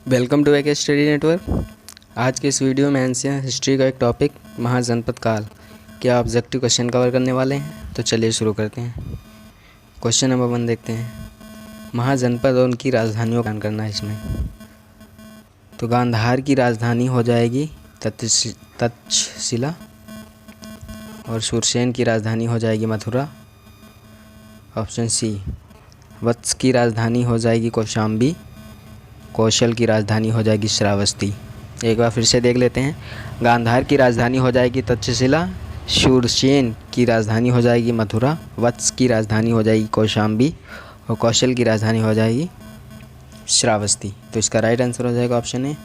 Welcome to एक study network. आज के इस वीडियो में एंशियंट हिस्ट्री का एक टॉपिक महाजनपद काल के ऑब्जेक्टिव क्वेश्चन कवर करने वाले हैं। तो चलिए शुरू करते हैं। क्वेश्चन नंबर 1 देखते हैं। महाजनपद और उनकी राजधानियों का करना है इसमें। तो गांधार की राजधानी हो जाएगी तक्षशिला और शूरसेन की राजधानी हो जाएगी मथुरा। Option C. वत्स की राजधानी हो जाएगी कौशाम्बी। कौशल की राजधानी हो जाएगी श्रावस्ती। एक बार फिर से देख लेते हैं। गांधार की राजधानी हो जाएगी तक्षशिला, शूरसेन की राजधानी हो जाएगी मथुरा, वत्स की राजधानी हो जाएगी कौशाम्बी और कौशल की राजधानी हो जाएगी श्रावस्ती। तो इसका राइट आंसर हो जाएगा ऑप्शन ए।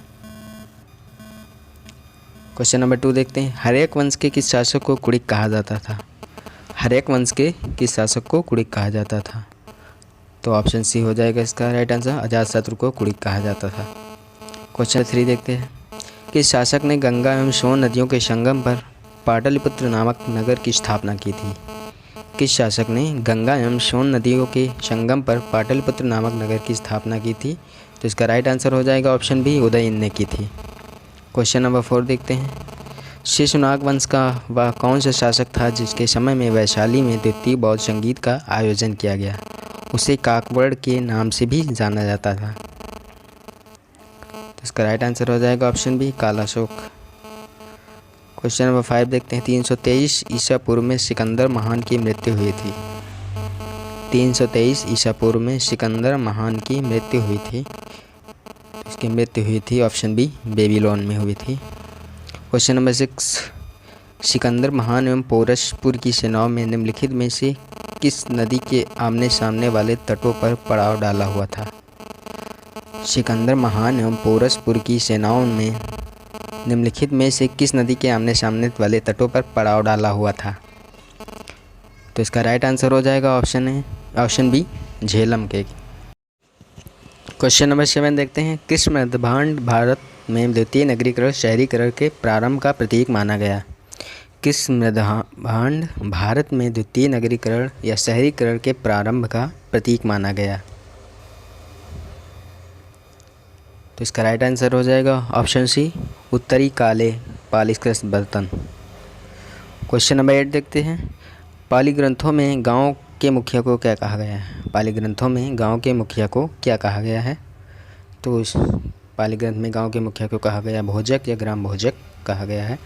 क्वेश्चन नंबर 2 देखते हैं। हर्यक वंश के किस शासक को कुड़िक कहा जाता था? हर्यक वंश के किस शासक को कुड़िक कहा जाता था? तो ऑप्शन सी हो जाएगा इसका राइट आंसर। अजातशत्रु को कुड़िक कहा जाता था। क्वेश्चन 3 देखते हैं। किस शासक ने गंगा एवं सोन नदियों के संगम पर पाटलिपुत्र नामक नगर की स्थापना की थी? किस शासक ने गंगा एवं सोन नदियों के संगम पर पाटलिपुत्र नामक नगर की स्थापना की थी? तो इसका राइट आंसर हो जाएगा ऑप्शन बी, उदयन ने की थी। क्वेश्चन नंबर 4 देखते हैं। शिशुनाग वंश का वह कौन सा शासक था जिसके समय में वैशाली में द्वितीय बौद्ध संगीत का आयोजन किया गया? उसे काकवड़ के नाम से भी जाना जाता था। तो इसका राइट आंसर हो जाएगा ऑप्शन बी, कालाशोक। क्वेश्चन नंबर 5 देखते हैं। 323 ईसा पूर्व में सिकंदर महान की मृत्यु हुई थी। 323 ईसा पूर्व में सिकंदर महान की मृत्यु हुई थी। इसकी मृत्यु हुई थी ऑप्शन बी, बेबीलोन में हुई थी। Question number 6। सिकंदर महान एवं पोरसपुर की सेनाओं में निम्नलिखित में से किस नदी के आमने सामने वाले तटों पर पड़ाव डाला हुआ था? सिकंदर महान एवं पोरसपुर की सेनाओं में निम्नलिखित में से किस नदी के आमने सामने वाले तटों पर पड़ाव डाला हुआ था? तो इसका राइट आंसर हो जाएगा ऑप्शन बी, झेलम के। क्वेश्चन नंबर 7 देखते हैं। किस मध्यभांड भारत में द्वितीय नगरीकरण शहरीकरण के प्रारंभ का प्रतीक माना गया? किस मध्यभांड भारत में द्वितीय नगरीकरण या शहरीकरण के प्रारंभ का प्रतीक माना गया? तो इसका राइट आंसर हो जाएगा ऑप्शन सी, उत्तरी काले पालिकृत बर्तन। क्वेश्चन नंबर 8 देखते हैं। पाली ग्रंथों में गांव के मुखिया को क्या कहा गया है? पाली ग्रंथों में गांव के मुखिया को क्या कहा गया है? तो इस पाली ग्रंथ में गांव के मुखिया को कहा गया भोजक या ग्राम भोजक कहा गया है।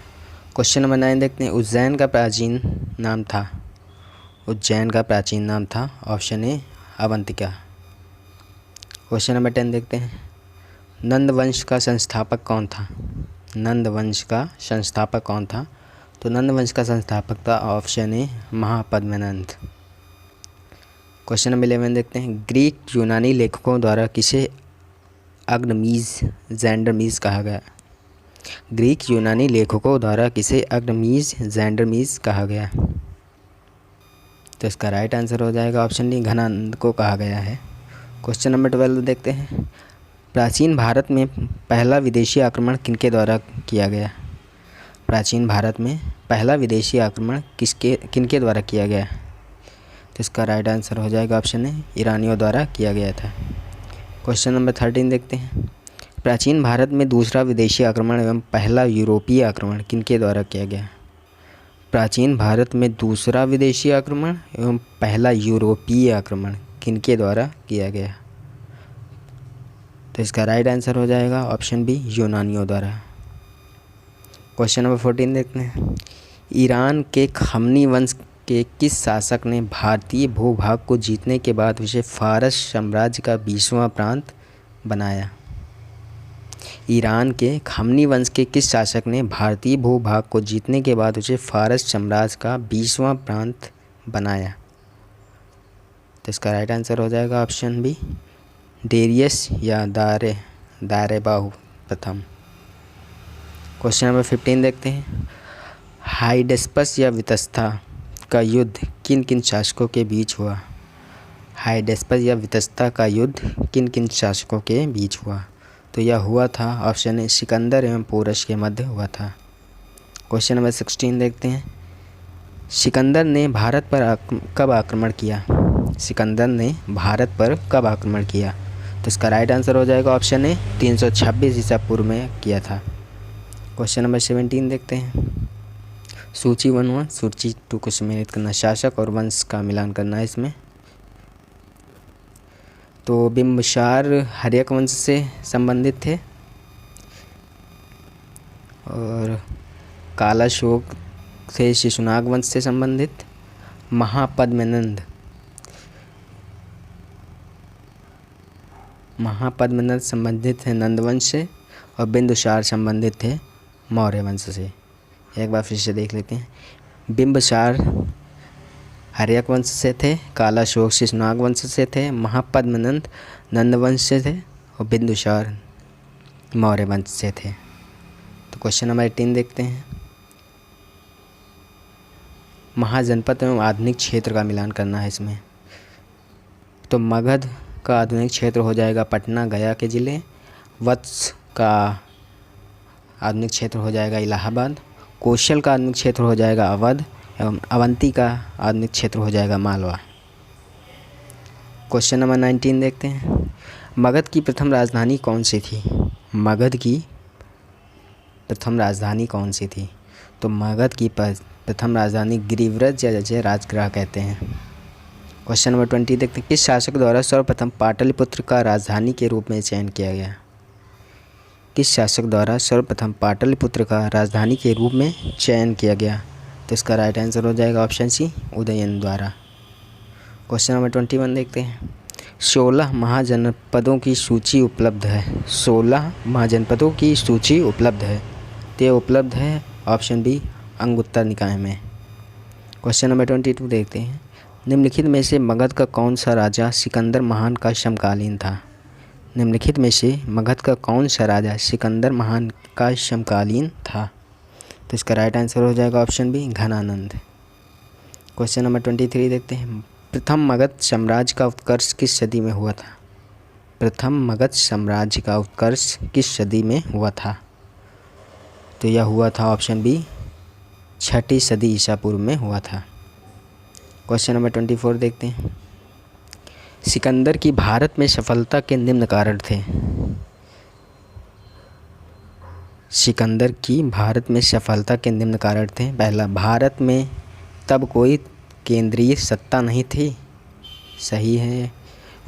क्वेश्चन नंबर 9 देखते हैं। उज्जैन का प्राचीन नाम था। उज्जैन का प्राचीन नाम था ऑप्शन ए, अवंतिका। क्वेश्चन नंबर 10 देखते हैं। नंद वंश का संस्थापक कौन था? नंद वंश का संस्थापक कौन था? तो नंद वंश का संस्थापक था option A, Mahapadma Nanda. Question number 11 देखते हैं। ग्रीक यूनानी लेखकों द्वारा किसे अग्नमीज जैंडरमीज कहा गया? ग्रीक यूनानी लेखकों द्वारा किसे अग्नमीज जैंडरमीज कहा गया? तो इसका राइट आंसर हो जाएगा ऑप्शन डी, घनानंद को कहा गया है। क्वेश्चन नंबर 12 देखते हैं। प्राचीन भारत में पहला विदेशी आक्रमण किनके द्वारा किया गया? प्राचीन भारत में पहला विदेशी आक्रमण किनके द्वारा किया गया? तो इसका राइट आंसर हो जाएगा ऑप्शन ए, ईरानियों द्वारा किया गया था। क्वेश्चन नंबर 13 देखते हैं। प्राचीन भारत में दूसरा विदेशी आक्रमण एवं पहला यूरोपीय आक्रमण किनके द्वारा किया गया? प्राचीन भारत में दूसरा विदेशी आक्रमण एवं पहला यूरोपीय आक्रमण किनके द्वारा किया गया? तो इसका राइट आंसर हो जाएगा ऑप्शन बी, यूनानियों द्वारा। क्वेश्चन नंबर 14 देखते हैं। ईरान के खमनी वंश के किस शासक ने भारतीय भूभाग को जीतने के बाद उसे फारस साम्राज्य का 20वां प्रांत बनाया? ईरान के खमनी वंश के किस शासक ने भारतीय भूभाग को जीतने के बाद उसे फारस साम्राज्य का 20वां प्रांत बनाया? तो इसका राइट आंसर हो जाएगा ऑप्शन बी, डेरियस या दारेबाहु प्रथम। क्वेश्चन नंबर 15 देखते हैं। हाइडेस्पस या वितस्ता का युद्ध किन किन शासकों के बीच हुआ? हाइडेस्पस या वितस्ता का युद्ध किन किन शासकों के बीच हुआ? तो यह हुआ था ऑप्शन ए, सिकंदर एवं पोरस के मध्य हुआ था। क्वेश्चन नंबर 16 देखते हैं। सिकंदर ने भारत पर कब आक्रमण किया? सिकंदर ने भारत पर कब आक्रमण किया? तो इसका राइट आंसर हो जाएगा ऑप्शन ए 326 ईसा पूर्व में किया था। क्वेश्चन नंबर 17 देखते हैं। सूची 1 व सूची 2 को सम्मिलित करना, शासक और वंश का मिलान करना है इसमें। तो बिंबिसार हर्यक वंश से संबंधित थे और कालाशोक से शिशुनाग वंश से संबंधित। महापद्मनंद संबंधित है नंद वंश से और बिंदुसार संबंधित थे मौर्य वंश से। एक बार फिर से देख लेते हैं। बिंबिसार हर्यक वंश से थे, कालाशोक शिशुनाग वंश से थे, महापद्मनंद नंद वंश से थे और बिंदुसार मौर्य वंश से थे। तो क्वेश्चन नंबर 18 देखते हैं। महाजनपद एवं आधुनिक क्षेत्र का मिलान करना है इसमें। तो मगध का आधुनिक क्षेत्र हो जाएगा पटना गया के ज़िले, वत्स का आधुनिक क्षेत्र हो जाएगा इलाहाबाद, कौशल का आधुनिक क्षेत्र हो जाएगा अवध एवं अवंती का आधुनिक क्षेत्र हो जाएगा मालवा। क्वेश्चन नंबर 19 देखते हैं। मगध की प्रथम राजधानी कौन सी थी? मगध की प्रथम राजधानी कौन सी थी? तो मगध की प्रथम राजधानी गिरिव्रज या जैसे राजगृह कहते हैं। क्वेश्चन नंबर 20 देखते हैं। किस शासक द्वारा सर्वप्रथम पाटलिपुत्र का राजधानी के रूप में चयन किया गया? किस शासक द्वारा सर्वप्रथम पाटलिपुत्र का राजधानी के रूप में चयन किया गया? तो इसका राइट आंसर हो जाएगा ऑप्शन सी उदयन द्वारा। क्वेश्चन नंबर 21 देखते हैं। 16 महाजनपदों की सूची उपलब्ध है। 16 महाजनपदों की सूची उपलब्ध है। तो ये उपलब्ध है ऑप्शन बी अंगुत्तर निकाय में। क्वेश्चन नंबर 22 देखते हैं। निम्नलिखित में से मगध का कौन सा राजा सिकंदर महान का समकालीन था? निम्नलिखित में से मगध का कौन सा राजा सिकंदर महान का समकालीन था? तो इसका राइट आंसर हो जाएगा option B Ghanananda. Question number 23 देखते हैं। प्रथम मगध साम्राज्य का उत्कर्ष किस सदी में हुआ था? प्रथम मगध साम्राज्य का उत्कर्ष किस सदी में हुआ था? तो यह हुआ था ऑप्शन बी 6ठी सदी ईसा पूर्व में हुआ था। क्वेश्चन नंबर 24 देखते हैं। सिकंदर की भारत में सफलता के निम्न कारण थे। सिकंदर की भारत में सफलता के निम्न कारण थे। पहला, भारत में तब कोई केंद्रीय सत्ता नहीं थी, सही है।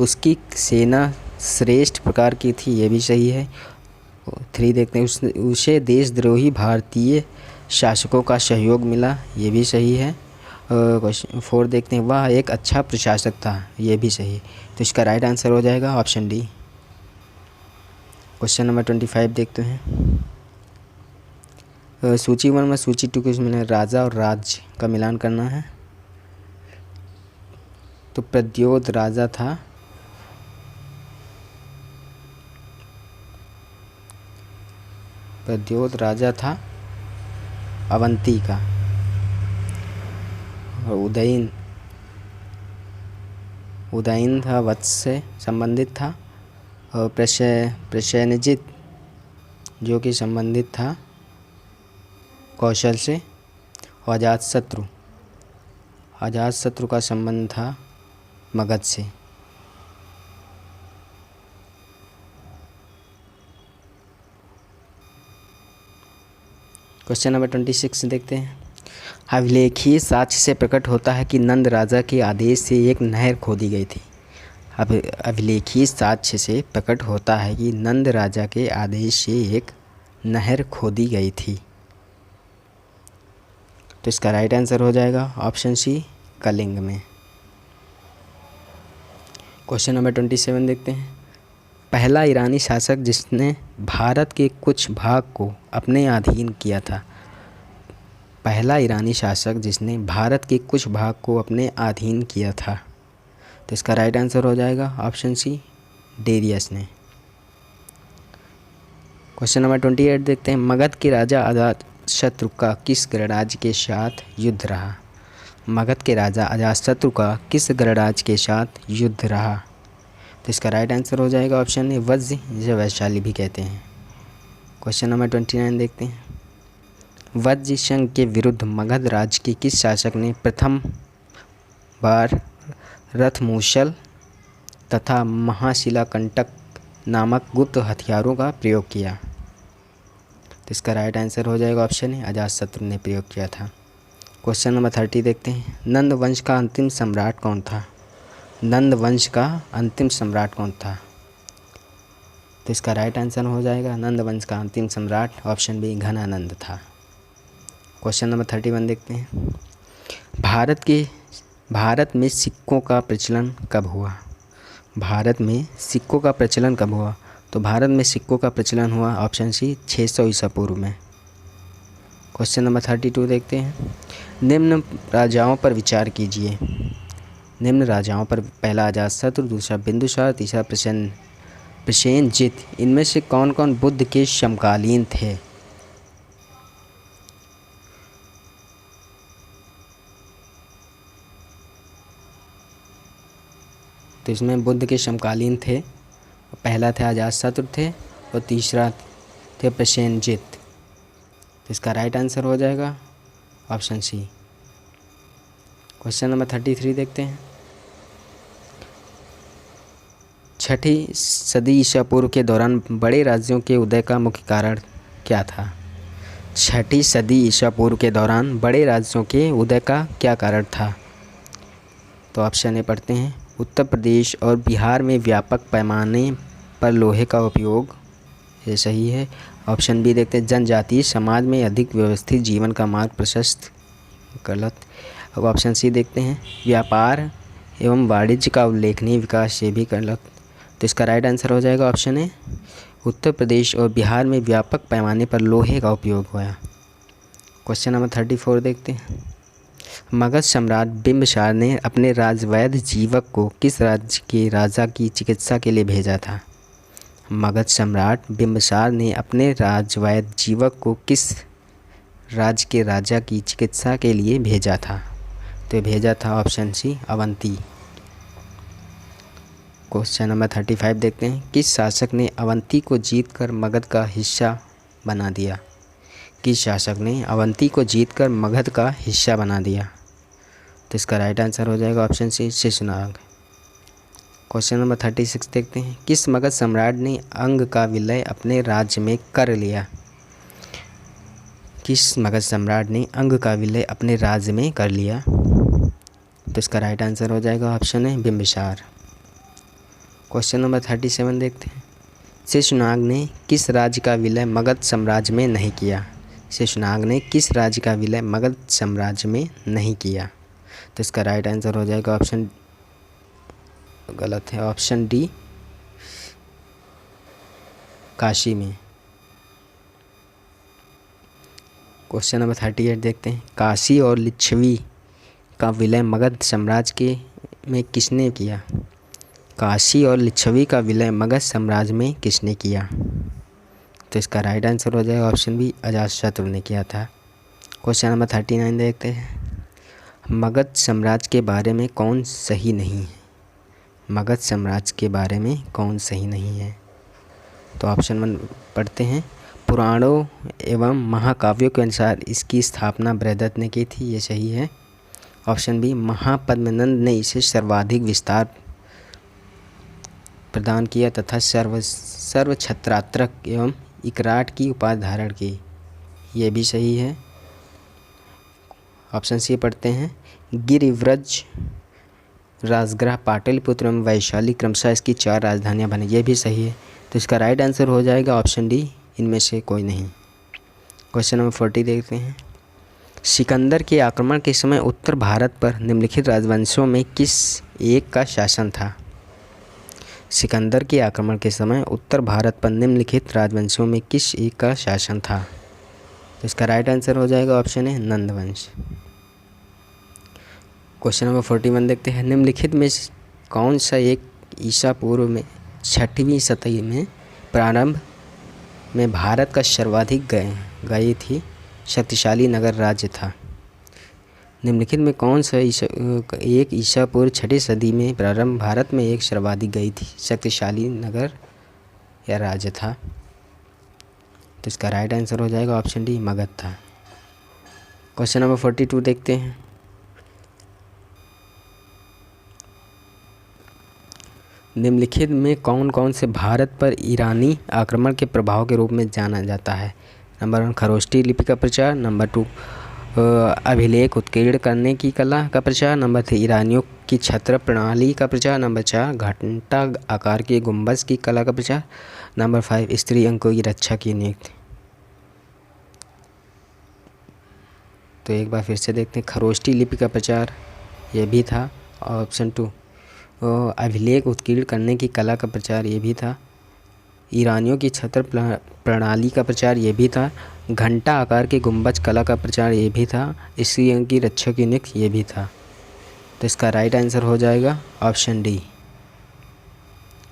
उसकी सेना श्रेष्ठ प्रकार की थी, ये भी सही है। 3 देखते हैं। उसे देशद्रोही भारतीय शासकों का सहयोग मिला, ये भी सही है। क्वेश्चन 4 देखते हैं। वह एक अच्छा प्रशासक था, ये भी सही। तो इसका राइट आंसर हो जाएगा ऑप्शन डी। क्वेश्चन नंबर 25 देखते हैं। सूची 1 में सूची 2 को मिला राजा और राज्य का मिलान करना है। तो प्रद्योत राजा था, अवंती का। और उदयन था, वत्स से संबंधित था। और प्रसेनजित जो कि संबंधित था कौशल से। और अजातशत्रु का संबंध था मगध से। क्वेश्चन नंबर 26 देखते हैं। अभिलेखीय साक्ष्य से प्रकट होता है कि नंद राजा के आदेश से एक नहर खोदी गई थी। अभिलेखीय साक्ष्य से प्रकट होता है कि नंद राजा के आदेश से एक नहर खोदी गई थी। तो इसका राइट आंसर हो जाएगा ऑप्शन सी कलिंग में। क्वेश्चन नंबर 27 देखते हैं। पहला ईरानी शासक जिसने भारत के कुछ भाग को अपने अधीन किया था। पहला ईरानी शासक जिसने भारत के कुछ भाग को अपने अधीन किया था। तो इसका राइट आंसर हो जाएगा ऑप्शन सी डेरियस ने। क्वेश्चन नंबर 28 देखते हैं। मगध के राजा अजातशत्रु का किस गणराज्य के साथ युद्ध रहा? मगध के राजा अजातशत्रु का किस गणराज्य के साथ युद्ध रहा? तो इसका राइट आंसर हो जाएगा ऑप्शन ए वज्र, जिसे वैशाली भी कहते हैं। क्वेश्चन नंबर 29 देखते हैं। वज्र संघ के विरुद्ध मगध राज्य के किस शासक ने प्रथम बार रथमूसल तथा महाशिलाकंटक नामक गुप्त हथियारों का प्रयोग किया? तो इसका राइट आंसर हो जाएगा ऑप्शन ए, अजातशत्रु ने प्रयोग किया था। क्वेश्चन नंबर 30 देखते हैं, नंद वंश का अंतिम सम्राट कौन था? नंद वंश का अंतिम सम्राट कौन था? तो इसका राइट आंसर हो जाएगा नंद वंश का अंतिम सम्राट ऑप्शन बी, घनानंद था। क्वेश्चन नंबर 31 देखते हैं, भारत में सिक्कों का प्रचलन कब हुआ? भारत में सिक्कों का प्रचलन कब हुआ? तो भारत में सिक्कों का प्रचलन हुआ ऑप्शन सी, 600 ईसा पूर्व में। क्वेश्चन नंबर 32 देखते हैं, निम्न राजाओं पर विचार कीजिए। निम्न राजाओं पर, पहला अजातशत्रु, दूसरा बिंदुसार, तीसरा प्रसेनजित, इनमें से कौन कौन बुद्ध के समकालीन थे? तो इसमें बुद्ध के समकालीन थे, पहला थे अजातशत्रु थे और तीसरा थे प्रसेनजित। तो इसका राइट आंसर हो जाएगा ऑप्शन सी। क्वेश्चन नंबर 33 देखते हैं, छठी सदी ईसा पूर्व के दौरान बड़े राज्यों के उदय का मुख्य कारण क्या था? छठी सदी ईसा पूर्व के दौरान बड़े राज्यों के उदय का क्या कारण था? तो ऑप्शन ए पढ़ते हैं, उत्तर प्रदेश और बिहार में व्यापक पैमाने पर लोहे का उपयोग, ये सही है। ऑप्शन बी देखते हैं, जनजातीय समाज में अधिक व्यवस्थित जीवन का मार्ग प्रशस्त, गलत। अब ऑप्शन सी देखते हैं, व्यापार एवं वाणिज्य का उल्लेखनीय विकास, ये भी गलत। तो इसका राइट आंसर हो जाएगा ऑप्शन ए, उत्तर प्रदेश और बिहार में व्यापक पैमाने पर लोहे का उपयोग हुआ। क्वेश्चन नंबर 34 देखते हैं, मगध सम्राट बिंबिसार ने अपने राजवैद्य जीवक को किस राज्य के राजा की चिकित्सा के लिए भेजा था? मगध सम्राट बिंबिसार ने अपने राजवैद्य जीवक को किस राज्य के राजा की चिकित्सा के लिए भेजा था? तो भेजा था option C, Avanti. Question number 35 देखते हैं, किस शासक ने अवंती को जीतकर मगध का हिस्सा बना दिया? किस शासक ने अवंती को जीतकर मगध का हिस्सा बना दिया? तो इसका राइट आंसर हो जाएगा option C, Sheshnag. Question number 36 देखते हैं, किस मगध सम्राट ने अंग का विलय अपने राज्य में कर लिया? किस मगध सम्राट ने अंग का विलय अपने राज्य में कर लिया? तो इसका राइट आंसर हो जाएगा ऑप्शन है, बिंबिसार। क्वेश्चन नंबर 37 देखते हैं, शेषनाग ने किस राज्य का विलय मगध साम्राज्य में नहीं किया? शेषनाग ने किस राज्य का विलय मगध साम्राज्य में नहीं किया? तो इसका राइट आंसर हो जाएगा ऑप्शन, गलत है, ऑप्शन डी, काशी में। क्वेश्चन नंबर 38 देखते हैं, काशी और लिच्छवी का विलय मगध साम्राज्य में किसने किया? काशी और लिच्छवी का विलय मगध साम्राज्य में किसने किया? तो इसका राइट आंसर हो जाएगा ऑप्शन बी, अजातशत्रु ने किया था। क्वेश्चन नंबर 39 देखते हैं, मगध साम्राज्य के बारे में कौन सही नहीं है? मगध साम्राज्य के बारे में कौन सही नहीं है? तो ऑप्शन 1 पढ़ते हैं, पुराणों एवं महाकाव्यों के अनुसार इसकी स्थापना बृहदत्त ने की थी, ये सही है। ऑप्शन बी, महापद्मनंद ने इसे सर्वाधिक विस्तार प्रदान किया तथा सर्वछत्रात्रक एवं इकराट की उपाधि धारण की, ये भी सही है। ऑप्शन सी पढ़ते हैं, गिरिव्रज, राजगृह, पाटलिपुत्र एवं वैशाली क्रमशः इसकी 4 राजधानियां बनी, ये भी सही है। तो इसका राइट आंसर हो जाएगा ऑप्शन डी, इनमें से कोई नहीं। क्वेश्चन नंबर 40 देखते हैं, सिकंदर के आक्रमण के समय उत्तर भारत पर निम्नलिखित राजवंशों में किस एक का शासन था? सिकंदर के आक्रमण के समय उत्तर भारत पर निम्नलिखित राजवंशों में किस एक का शासन था? तो इसका राइट आंसर हो जाएगा ऑप्शन है, नंद वंश। क्वेश्चन नंबर 41 देखते हैं, निम्नलिखित में कौन सा एक ईसा पूर्व में 6वीं शताब्दी में प्रारंभ में भारत का सर्वाधिक गई थी शक्तिशाली नगर राज्य था? निम्नलिखित में कौन सा एक ईसा पूर्व 6वीं सदी में प्रारंभ भारत में एक सर्वाधिक गई थी शक्तिशाली नगर या राज्य था? तो इसका राइट आंसर हो जाएगा ऑप्शन डी, मगध था। क्वेश्चन नंबर 42 देखते हैं, निम्नलिखित में कौन कौन से भारत पर ईरानी आक्रमण के प्रभाव के रूप में जाना जाता है? नंबर 1 खरोष्टी लिपि का प्रचार, नंबर 2 अभिलेख उत्कीर्ण करने की कला का प्रचार, नंबर 3 ईरानियों की छत्र प्रणाली का प्रचार, नंबर 4 घंटा आकार के गुंबज की कला का प्रचार, नंबर 5 स्त्री अंकों की रक्षा की नियुक्ति। तो एक बार फिर से देखते हैं। खरोष्टी लिपि का प्रचार ये भी था। ऑप्शन 2 अभिलेख उत्कीर्ण करने की कला का प्रचार ये भी था। ईरानियों की छत्र प्रणाली का प्रचार ये भी था। घंटा आकार के गुंबज कला का प्रचार ये भी था। स्त्रियों की रक्षा की नियुक्ति ये भी था। तो इसका राइट आंसर हो जाएगा ऑप्शन डी।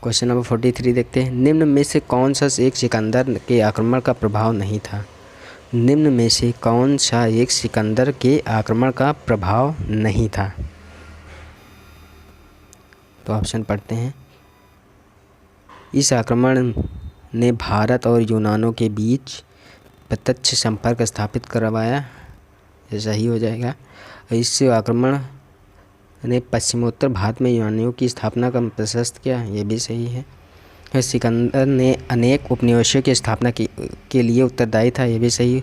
क्वेश्चन नंबर 43 देखते हैं। निम्न में से कौन सा एक सिकंदर के आक्रमण का प्रभाव नहीं था? निम्न में से कौन सा एक सिकंदर के आक्रमण का प्रभाव नहीं था? तो ऑप्शन पढ़ते हैं। इस आक्रमण ने भारत और यूनानों के बीच प्रत्यक्ष संपर्क स्थापित करवाया, ये सही हो जाएगा। इस आक्रमण ने पश्चिमोत्तर भारत में यूनानियों की स्थापना का प्रशस्त किया, ये भी सही है। सिकंदर ने अनेक उपनिवेशों की स्थापना के लिए उत्तरदायी था, ये भी सही।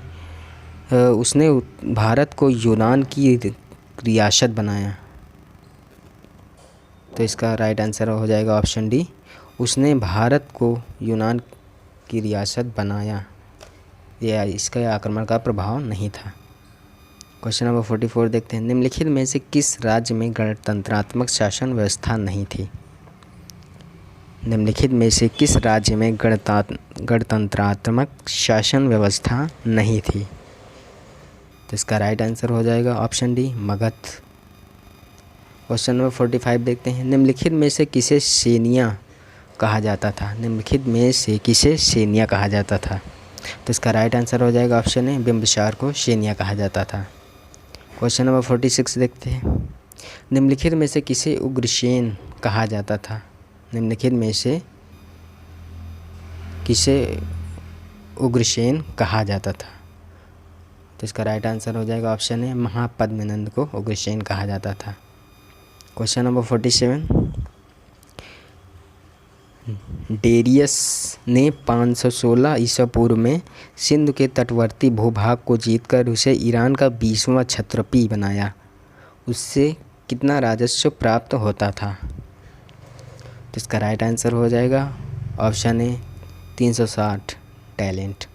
उसने भारत को यूनान की रियासत बनाया। तो इसका राइट आंसर हो जाएगा ऑप्शन डी। उसने भारत को यूनान की रियासत बनाया, यह इसका आक्रमण का प्रभाव नहीं था। क्वेश्चन नंबर 44 देखते हैं। निम्नलिखित में से किस राज्य में गणतंत्रात्मक शासन व्यवस्था नहीं थी? निम्नलिखित में से किस राज्य में गणतंत्रात्मक शासन व्यवस्था नहीं थी? तो इसका राइट आंसर हो जाएगा option D Magadh. Question number 45 देखते हैं। निम्नलिखित में से किसे सेनिया कहा जाता था? निम्नलिखित में से किसे सेनिया कहा जाता था? तो इसका राइट आंसर हो जाएगा ऑप्शन ए बिम्बिसार को सेनिया कहा जाता था। क्वेश्चन नंबर 46 देखते हैं। निम्नलिखित में से किसे उग्रसेन कहा जाता था? निम्नलिखित में से किसे उग्रसेन कहा जाता था? तो इसका राइट आंसर हो जाएगा ऑप्शन ए महापद्मनंद को उग्रसेन कहा जाता था। Question number 47। डेरियस ने 516 ईसा पूर्व में सिंधु के तटवर्ती भूभाग को जीतकर उसे ईरान का 20वां क्षत्रपी बनाया। उससे कितना राजस्व प्राप्त होता था? तो इसका राइट आंसर हो जाएगा option A 360 talent.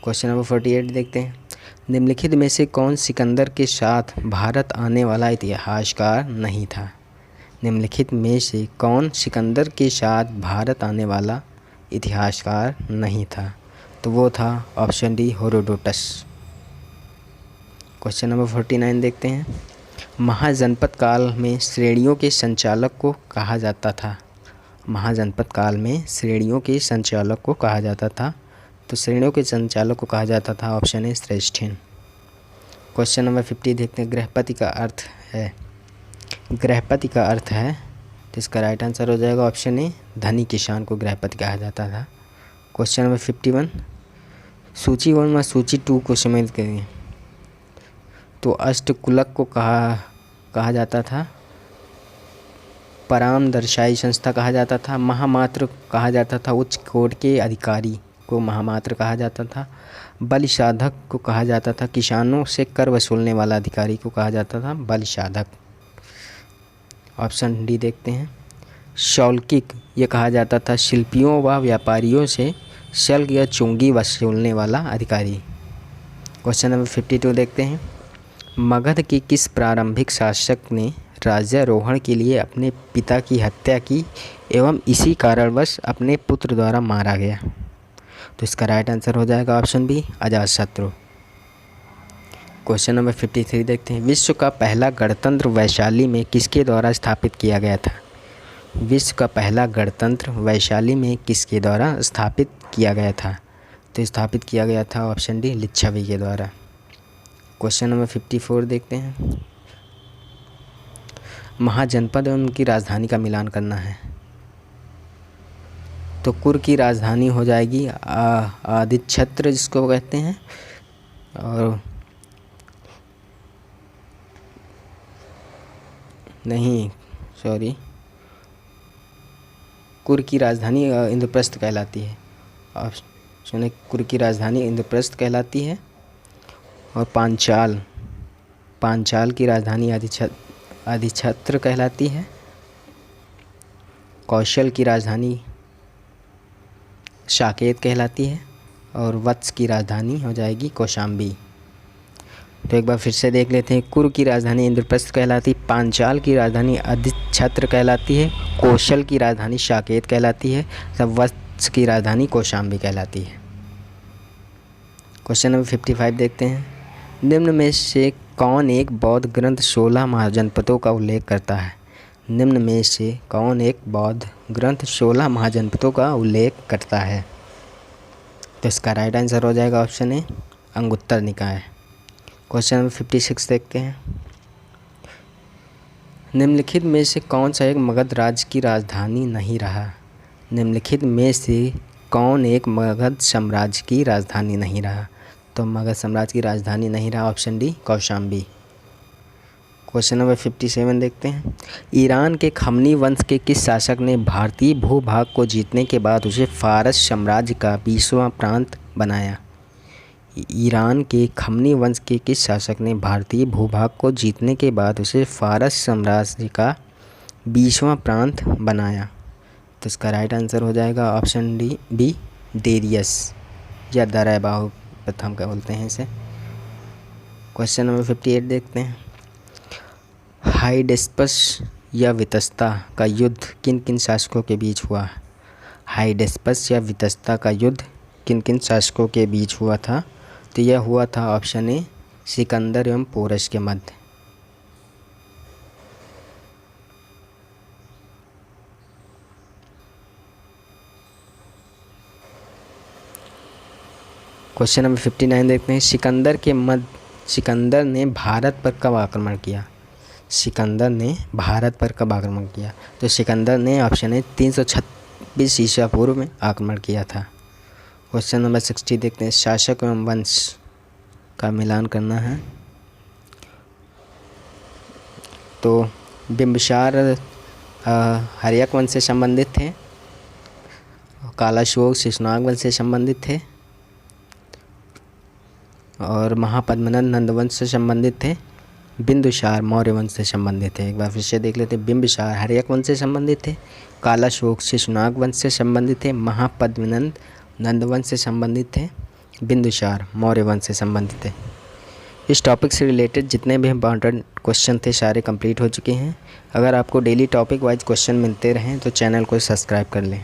Question number 48 देखते हैं। निम्नलिखित में से कौन सिकंदर के साथ भारत आने वाला इतिहासकार नहीं था? निम्नलिखित में से कौन सिकंदर के साथ भारत आने वाला इतिहासकार नहीं था? तो वो था option D Herodotus. Question number 49 देखते हैं। महाजनपद काल में श्रेणियों के संचालक को कहा जाता था? महाजनपद काल में श्रेणियों के संचालक को कहा जाता था। तो श्रेणियों के संचालक को कहा जाता था ऑप्शन ए श्रेष्ठिन। क्वेश्चन नंबर 50 देखते हैं। गृहपति का अर्थ है, तो इसका राइट आंसर हो जाएगा ऑप्शन ए धनी किसान को गृहपति कहा जाता था। Question number 51। सूची 1 व सूची 2 को सम्मिलित करेंगे। तो अष्टकुलक को कहा जाता था, परामदर्शाई संस्था कहा जाता था, महामात्र कहा जाता था, उच्च कोर्ट के अधिकारी को महामात्र कहा जाता था, बलि साधक को कहा जाता था, किसानों से कर वसूलने वाला अधिकारी को कहा जाता था बलि साधक। ऑप्शन डी देखते हैं। शौल्किक ये कहा जाता था शिल्पियों व व्यापारियों से शुल्क या चुंगी वसूलने वाला अधिकारी। क्वेश्चन नंबर 52 देखते हैं। मगध के किस प्रारंभिक शासक ने राज्यारोहण के लिए अपने पिता की हत्या की एवं इसी कारणवश अपने पुत्र द्वारा मारा गया? तो इसका राइट आंसर हो जाएगा option B Ajatashatru. Question number 53 देखते हैं। विश्व का पहला गणतंत्र वैशाली में किसके द्वारा स्थापित किया गया था? विश्व का पहला गणतंत्र वैशाली में किसके द्वारा स्थापित किया गया था? तो स्थापित किया गया था ऑप्शन डी लिच्छवी के द्वारा। क्वेश्चन नंबर 54 देखते हैं। महाजनपद और उनकी राजधानी का मिलान करना है। तो कुर की राजधानी हो जाएगी आदिच्छत्र जिसको कहते हैं, और नहीं सॉरी कुर की राजधानी इंद्रप्रस्थ कहलाती है। ऑप्शन ए कुर की राजधानी इंद्रप्रस्थ कहलाती है। और पांचाल की राजधानी अधिछत्र कहलाती है। कौशल की राजधानी साकेत कहलाती है। और वत्स की राजधानी हो जाएगी कौशाम्बी। तो एक बार फिर से देख लेते हैं। कुरु की राजधानी इंद्रप्रस्थ कहलाती, पांचाल की राजधानी अधिछत्र कहलाती है, कौशल की राजधानी साकेत कहलाती है, तब वत्स की राजधानी कौशाम्बी कहलाती है। क्वेश्चन नंबर 55 देखते हैं। निम्न में से कौन एक बौद्ध ग्रंथ 16 महाजनपदों का उल्लेख करता है? निम्न में से कौन एक बौद्ध ग्रंथ 16 महाजनपदों का उल्लेख करता है? तो इसका राइट आंसर हो जाएगा ऑप्शन ए अंगुत्तर निकाय। क्वेश्चन नंबर 56 देखते हैं। निम्नलिखित में से कौन सा एक मगध राज्य की राजधानी नहीं रहा? निम्नलिखित में से कौन एक मगध साम्राज्य की राजधानी नहीं रहा? तो मगध साम्राज्य की राजधानी नहीं रहा option D Kaushambi. Question number 57 देखते हैं। ईरान के खमनी वंश के किस शासक ने भारतीय भूभाग को जीतने के बाद उसे फारस साम्राज्य का 20वां प्रांत बनाया? ईरान के खमनी वंश के किस शासक ने भारतीय भूभाग को जीतने के बाद उसे फारस साम्राज्य का 20वां प्रांत बनाया? तो इसका राइट आंसर हो जाएगा ऑप्शन डी बी डेरियस या दरैबाहु प्रथम क्या बोलते हैं इसे। क्वेश्चन नंबर 58 देखते हैं। हाइडेस्पस या वितस्ता का युद्ध किन किन शासकों के बीच हुआ? हाइडेस्पस या वितस्ता का युद्ध किन किन शासकों के बीच हुआ था? तो यह हुआ था ऑप्शन ए सिकंदर एवं पोरस के मध्य। क्वेश्चन नंबर 59 देखते हैं। सिकंदर ने भारत पर कब आक्रमण किया? सिकंदर ने भारत पर कब आक्रमण किया? तो सिकंदर ने ऑप्शन ए 326 ईसा पूर्व में आक्रमण किया था। क्वेश्चन नंबर 60 देखते हैं। शासक एवं वंश का मिलान करना है। तो बिंबिसार हर्यक वंश से संबंधित थे, कालाशोक शिशुनाग वंश से संबंधित थे, और महापद्मनंद नंदवंश से संबंधित थे, बिंदुसार मौर्य वंश से संबंधित थे। एक बार फिर से देख लेते हैं। बिंबिसार हर्यक वंश से संबंधित थे, कालाशोक शिशुनाग वंश से संबंधित थे, महापद्मनंद नंदवंश से संबंधित थे, बिंदुसार मौर्य वंश से संबंधित थे। इस टॉपिक से रिलेटेड जितने भी इम्पॉर्टेंट क्वेश्चन थे सारे कंप्लीट हो चुके हैं। अगर आपको डेली टॉपिक वाइज क्वेश्चन मिलते रहें तो चैनल को सब्सक्राइब कर लें।